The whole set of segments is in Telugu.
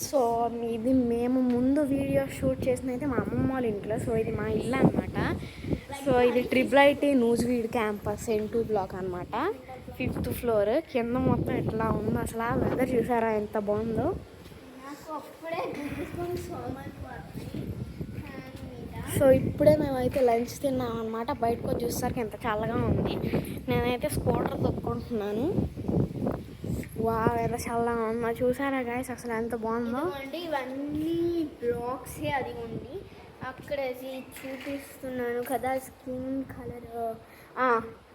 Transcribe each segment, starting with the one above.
సో ఇది మేము ముందు వీడియో షూట్ చేసిన అయితే మా అమ్మమ్మ వాళ్ళ ఇంట్లో. సో ఇది మా ఇల్లు అనమాట. సో ఇది IIIT Nuzvid campus N2 black అనమాట. 5th floor. కింద మొత్తం ఎట్లా ఉందో అసలు. ఆ వెదర్ చూసారా ఎంత బాగుందో. సో ఇప్పుడే మేమైతే లంచ్ తిన్నాం అనమాట. బయటకు వచ్చి చూసేసరికి ఎంత చల్లగా ఉంది. నేనైతే స్కూటర్ తొక్కుంటున్నాను. వా ఎంత చల్లగా ఉందో చూసారా గాయస్ అసలు ఎంత బాగుందో. ఇవన్నీ బ్లాక్స్ అది ఉంది. అక్కడ చూపిస్తున్నాను కదా స్కిన్ కలర్,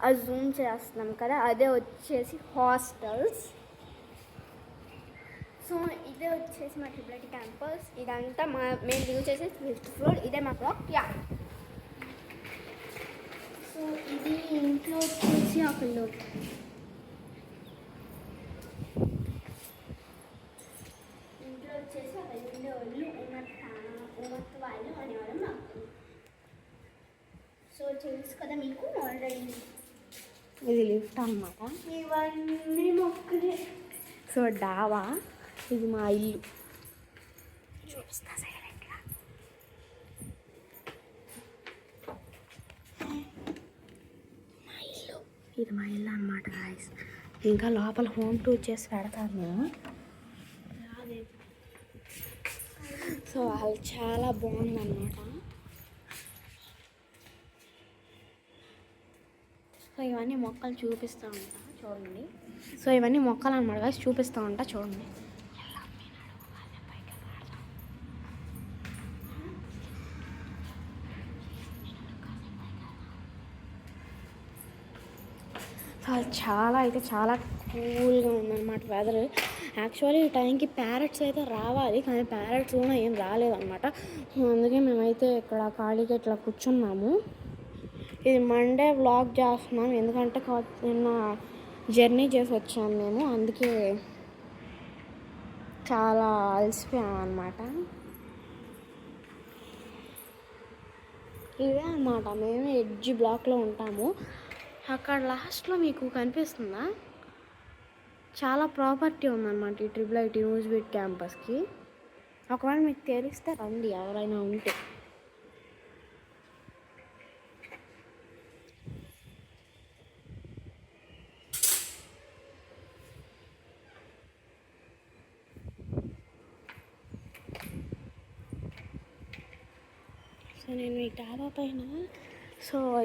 అది జూమ్ చేస్తున్నాం కదా, అదే వచ్చేసి హాస్టల్స్. సో ఇదే వచ్చేసి మా IIIT క్యాంపస్. ఇదంతా మేము లీవ్ చేసేసి 5th ఫ్లోర్. ఇదే మా బ్లాక్. సో ఇది ఇంట్లో వచ్చేసి ఒకళ్ళు ఉండేవాళ్ళు ఉన్నత వాళ్ళు అనేవాళ్ళు మాకు. సో తెలుసు కదా మీకు ఆల్రెడీ. ఇది లిఫ్ట్ అన్నమాట. ఇవన్నీ మొక్కలే. సో డాబా. ఇది మా ఇల్లు. చూపిస్తా సైలెంట్గా. మా ఇల్లు. ఇది మా ఇల్లు అనమాట గాయస్. ఇంకా లోపల హోమ్ టూర్ చేసి పెడతాను నేను. సో వాళ్ళు చాలా బాగుందన్నమాట. సో ఇవన్నీ మొక్కలు చూపిస్తూ ఉంటా చూడండి. సో ఇవన్నీ మొక్కలు అనమాట గాయస్, చూపిస్తూ ఉంటా చూడండి. చాలా అయితే చాలా కూల్గా ఉందన్నమాట వెదర్. యాక్చువల్లీ ఈ టైంకి ప్యారెట్స్ అయితే రావాలి, కానీ ప్యారెట్స్ కూడా ఏం రాలేదన్నమాట. అందుకే మేమైతే ఇక్కడ ఖాళీగా ఇట్లా కూర్చున్నాము. ఇది మండే వ్లాగ్ చేస్తున్నాం, ఎందుకంటే నిన్న జర్నీ చేసి వచ్చాము మేము. అందుకే చాలా అలసిపోయాం అన్నమాట. ఇదే అన్నమాట, మేము ఎడ్జి బ్లాక్లో ఉంటాము. అక్కడ లాస్ట్లో మీకు కనిపిస్తుందా, చాలా ప్రాపర్టీ ఉందన్నమాట ఈ IIIT నూజివీడ్ క్యాంపస్కి. ఒకవేళ మీకు తెలిస్తే రండి ఎవరైనా ఉంటే. సో నేను ఈ డాబా పైన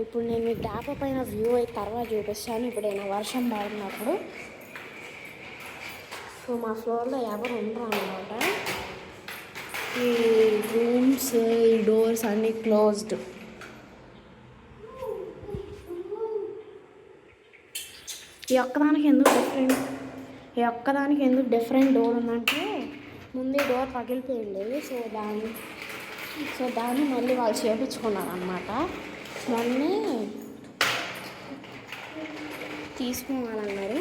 ఇప్పుడు నేను ఈ డాబా పైన వ్యూ అయితే తర్వాత చూపిస్తాను. ఇప్పుడు నేను వర్షం పడినప్పుడు. సో మా ఫ్లోర్లో ఎవరు ఉండరు అన్నమాట. ఈ రూమ్స్, ఈ డోర్స్ అన్నీ క్లోజ్డ్. ఈ ఒక్కదానికి ఎందుకు డిఫరెంట్ డోర్ ఉందంటే, ముందే డోర్ పగిలిపోయింది. సో దాన్ని మళ్ళీ వాళ్ళు చేయించుకున్నారు అన్నమాట. మొన్నే తీసుకోవాలన్నారు.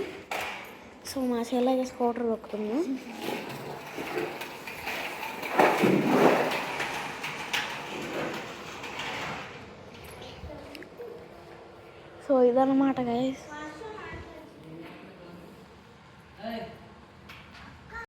సో మా చెల్లెకి స్కూటర్ దొక్కుతుంది. సో ఇదన్నమాట గైస్.